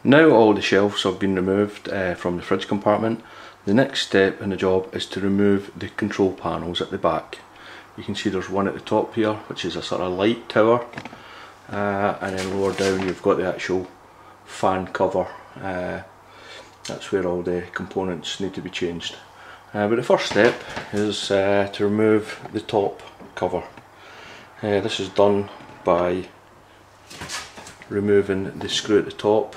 Now all the shelves have been removed from the fridge compartment, the next step in the job is to remove the control panels at the back. You can see there's one at the top here, which is a sort of light tower, and then lower down you've got the actual fan cover. That's where all the components need to be changed. But the first step is to remove the top cover. This is done by removing the screw at the top,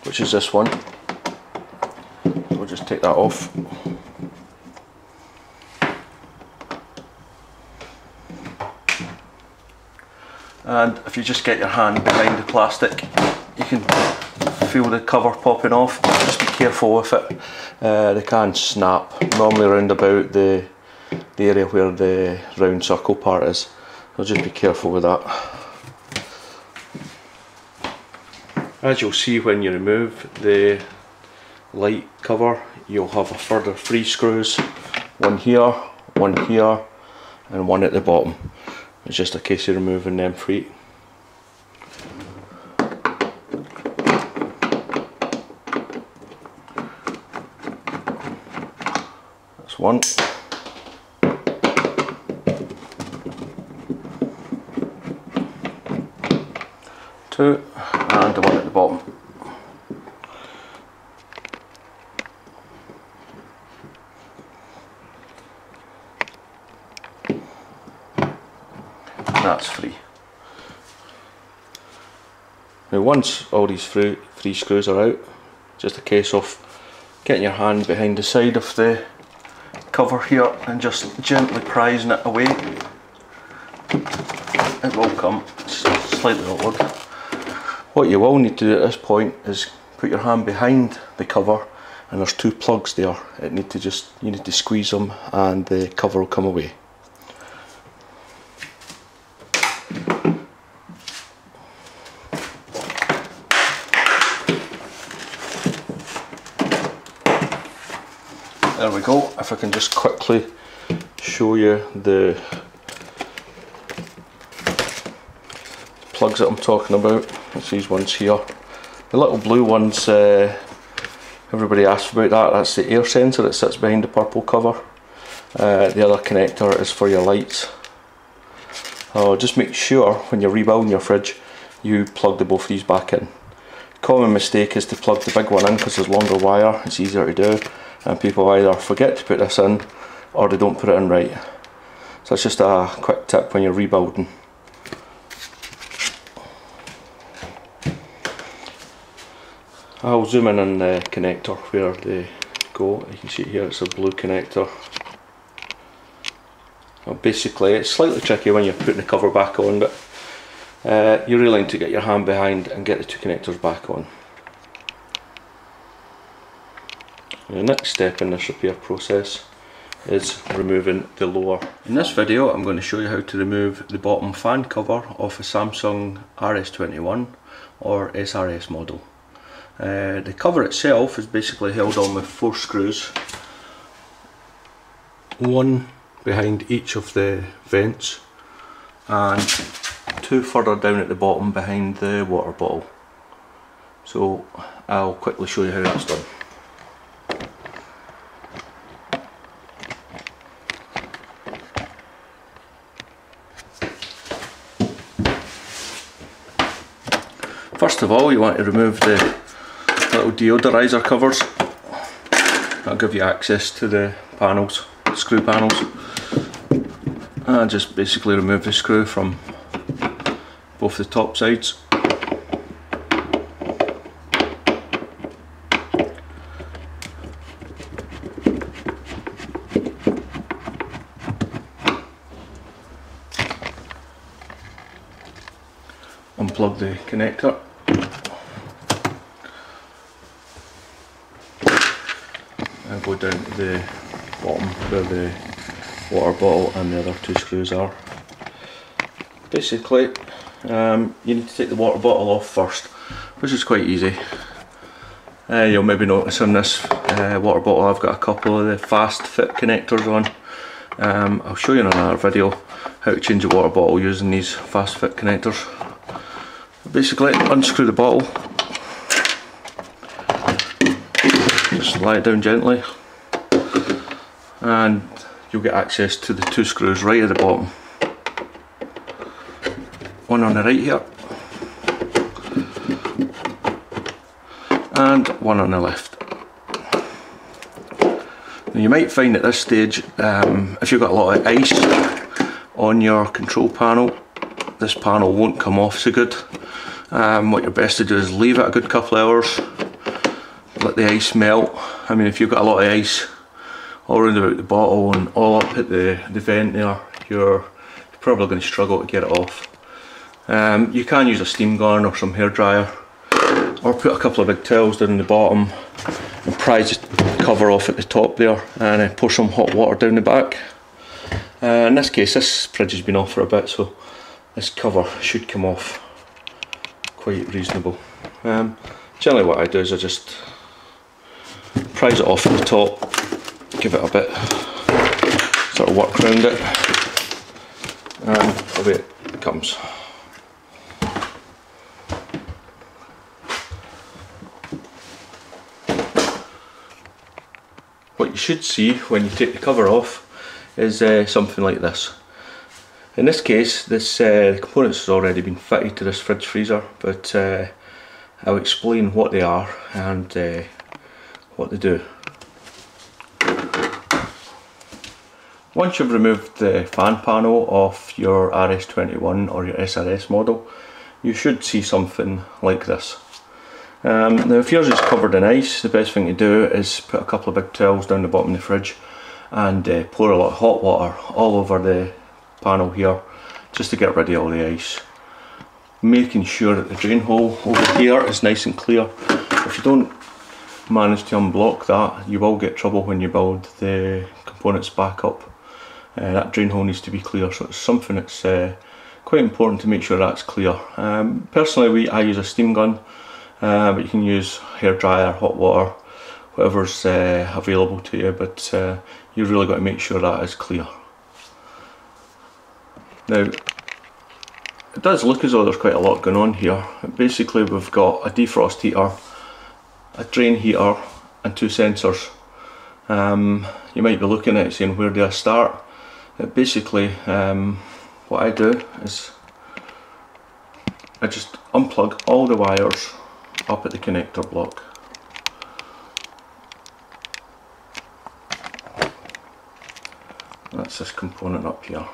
which is this one. We'll just take that off. And if you just get your hand behind the plastic, you can feel the cover popping off. Just be careful with it. They can snap, normally around about the area where the round circle part is. So just be careful with that. As you'll see when you remove the light cover, you'll have a further 3 screws, one here, and one at the bottom. It's just a case of removing them 3. That's 1. 2, and the one at the bottom. That's 3. Now once all these 3 screws are out, just a case of getting your hand behind the side of the cover here and just gently prising it away. It will come, it's slightly awkward. What you will need to do at this point is put your hand behind the cover, and there's 2 plugs there. You need to squeeze them and the cover will come away. There we go. If I can just quickly show you the plugs that I'm talking about. It's these ones here. The little blue ones, everybody asks about that. That's the air sensor that sits behind the purple cover. The other connector is for your lights. Just make sure when you're rebuilding your fridge you plug both of these back in. Common mistake is to plug the big one in because there's longer wire, it's easier to do, and people either forget to put this in or they don't put it in right. So it's just a quick tip when you're rebuilding. I'll zoom in on the connector where they go. You can see here it's a blue connector. Well, basically it's slightly tricky when you're putting the cover back on, but you're really need to get your hand behind and get the 2 connectors back on. And the next step in this repair process is removing the lower. In this video I'm going to show you how to remove the bottom fan cover off a Samsung RS21 or SRS model. The cover itself is basically held on with 4 screws, 1 behind each of the vents and 2 further down at the bottom behind the water bottle. So I'll quickly show you how that's done. First of all, you want to remove the little deodorizer covers. That'll give you access to the panels, the screw panels. And just basically remove the screw from both the top sides. Unplug the connector. And go down to the bottom where the water bottle and the other 2 screws are. Basically, you need to take the water bottle off first, which is quite easy. You'll maybe notice on this water bottle I've got a couple of the fast fit connectors on. I'll show you in another video how to change a water bottle using these fast fit connectors. basically unscrew the bottle, just slide it down gently, and you'll get access to the 2 screws right at the bottom. One on the right here, and one on the left. Now you might find at this stage, if you've got a lot of ice on your control panel, this panel won't come off so good. What you're best to do is leave it a good couple of hours, let the ice melt. I mean, if you've got a lot of ice all around about the bottle and all up at the vent there, you're probably going to struggle to get it off. You can use a steam gun or some hairdryer, or put a couple of big towels down the bottom and prise the cover off at the top there, and pour some hot water down the back. In this case, this fridge has been off for a bit, so this cover should come off quite reasonable. Generally what I do is I just prise it off at the top, give it a bit, sort of work around it, and away it comes. What you should see when you take the cover off is something like this. In this case, the components has already been fitted to this fridge freezer, but I'll explain what they are and what they do. Once you've removed the fan panel off your RS21 or your SRS model, you should see something like this. Now if yours is covered in ice, the best thing to do is put a couple of big towels down the bottom of the fridge and pour a lot of hot water all over the panel here, just to get rid of all the ice, making sure that the drain hole over here is nice and clear. If you don't manage to unblock that, you will get trouble when you build the components back up. That drain hole needs to be clear, so it's something that's quite important to make sure that's clear. Personally, I use a steam gun, but you can use hairdryer, hot water, whatever's available to you, but you've really got to make sure that is clear. Now, it does look as though there's quite a lot going on here. Basically, we've got a defrost heater, a drain heater, and 2 sensors. You might be looking at it saying, where do I start? Basically, what I do is I just unplug all the wires up at the connector block. That's this component up here.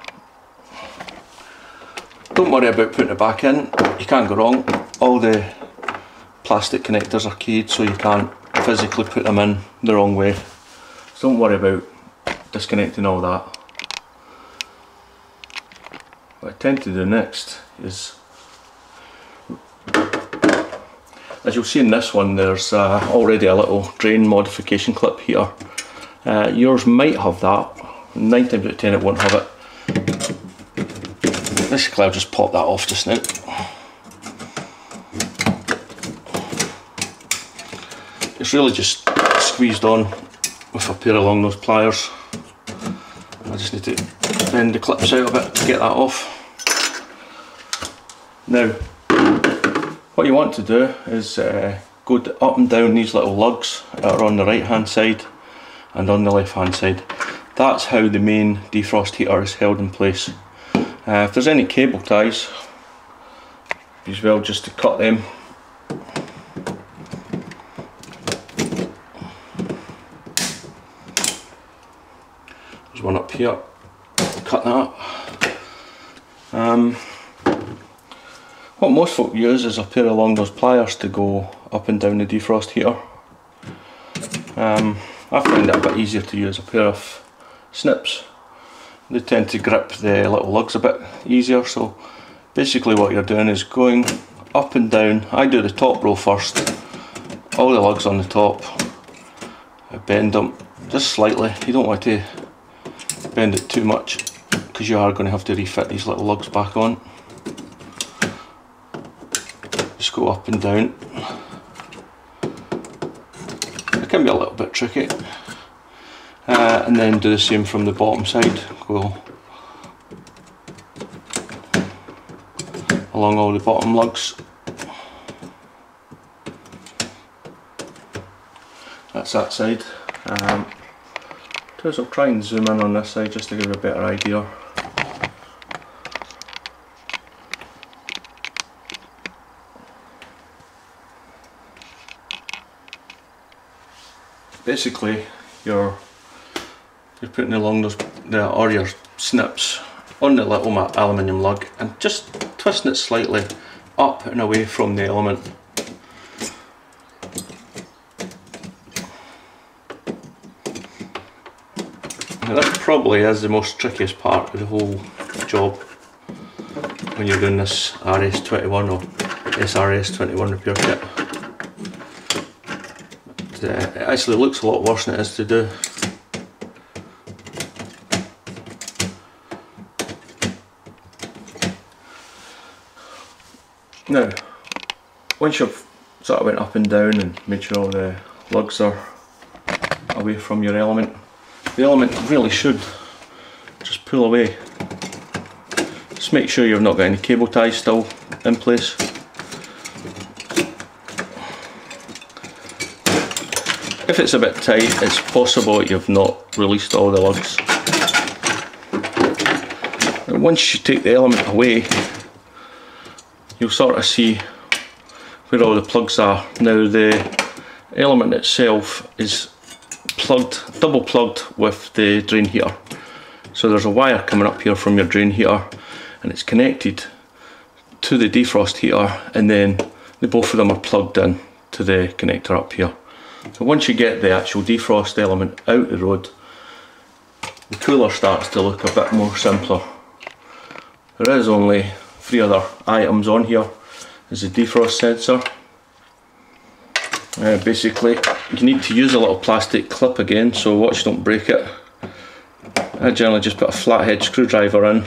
Don't worry about putting it back in, you can't go wrong. All the plastic connectors are keyed, so you can't physically put them in the wrong way. So don't worry about disconnecting all that. What I tend to do next is, as you'll see in this one, there's already a little drain modification clip here. Yours might have that, 9 times out of 10 it won't have it. Basically I'll just pop that off just now. It's really just squeezed on with a pair of long nose pliers. I just need to bend the clips out a bit to get that off. Now, what you want to do is go up and down these little lugs that are on the right hand side and on the left hand side. That's how the main defrost heater is held in place. If there's any cable ties, as well just to cut them. There's one up here, cut that. What most folk use is a pair of long nose pliers to go up and down the defrost heater. I find it a bit easier to use a pair of snips. They tend to grip the little lugs a bit easier, so basically what you're doing is going up and down. I do the top row first, all the lugs on the top, I bend them just slightly. You don't want to bend it too much because you are going to have to refit these little lugs back on. Just go up and down. It can be a little bit tricky. And then do the same from the bottom side. Go along all the bottom lugs. that's that side. I'll try and zoom in on this side just to give you a better idea. Basically, you're putting your snips on the little aluminium lug and just twisting it slightly up and away from the element. Now that probably is the most trickiest part of the whole job when you're doing this RS21 or SRS21 repair kit. It actually looks a lot worse than it is to do. Now, once you've sort of went up and down and made sure all the lugs are away from your element, the element really should just pull away. Just make sure you've not got any cable ties still in place. If it's a bit tight, it's possible that you've not released all the lugs. And once you take the element away, you'll sort of see where all the plugs are. Now the element itself is plugged, double plugged with the drain heater. So there's a wire coming up here from your drain heater and it's connected to the defrost heater, and then both of them are plugged in to the connector up here. So once you get the actual defrost element out the road, the cooler starts to look a bit more simpler. There is only 3 other items on here. There's a defrost sensor. Basically, you need to use a little plastic clip again, so watch you don't break it. I generally just put a flathead screwdriver in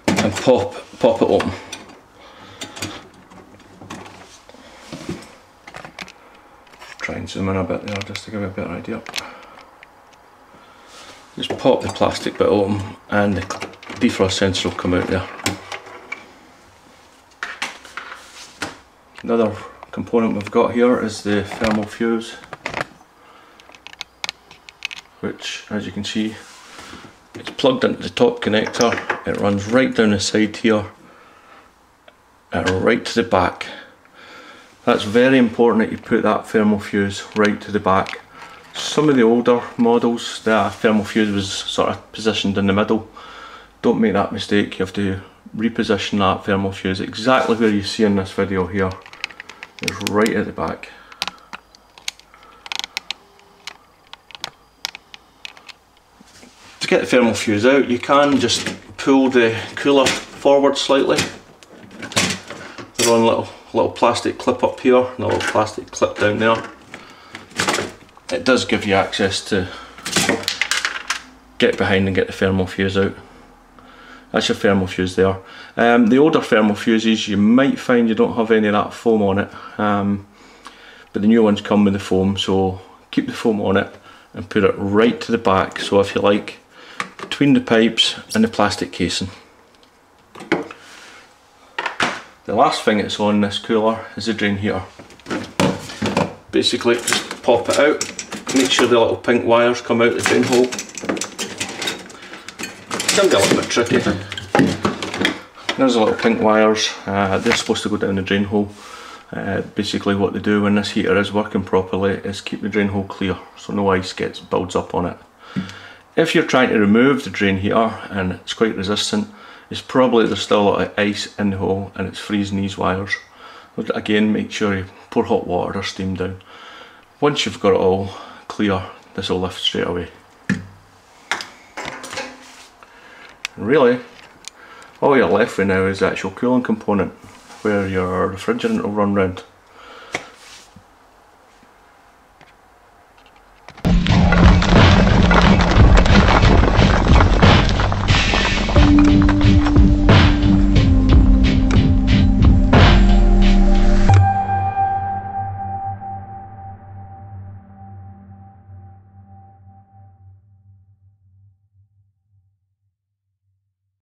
and pop it open. Try and zoom in a bit there just to give you a better idea. Just pop the plastic bit open and the defrost sensor will come out there. Another component we've got here is the thermal fuse, which, as you can see, it's plugged into the top connector. It runs right down the side here and right to the back. That's very important that you put that thermal fuse right to the back. Some of the older models, the thermal fuse was sort of positioned in the middle. Don't make that mistake. You have to reposition that thermal fuse exactly where you see in this video here. It's right at the back. To get the thermal fuse out, you can just pull the cooler forward slightly. There's one little plastic clip up here and a little plastic clip down there. It does give you access to get behind and get the thermal fuse out. That's your thermal fuse there. The older thermal fuses, you might find you don't have any of that foam on it, but the new ones come with the foam, so keep the foam on it and put it right to the back, so if you like, between the pipes and the plastic casing. The last thing that's on this cooler is the drain heater. Basically, just pop it out, make sure the little pink wires come out the drain hole. It's going to be a little bit tricky. There's the little pink wires, they're supposed to go down the drain hole. Basically what they do when this heater is working properly is keep the drain hole clear, so no ice builds up on it. If you're trying to remove the drain heater and it's quite resistant, it's probably there's still a lot of ice in the hole and it's freezing these wires. Again, make sure you pour hot water or steam down. Once you've got it all clear, this will lift straight away. And really, all you're left with now is the actual cooling component where your refrigerant will run round.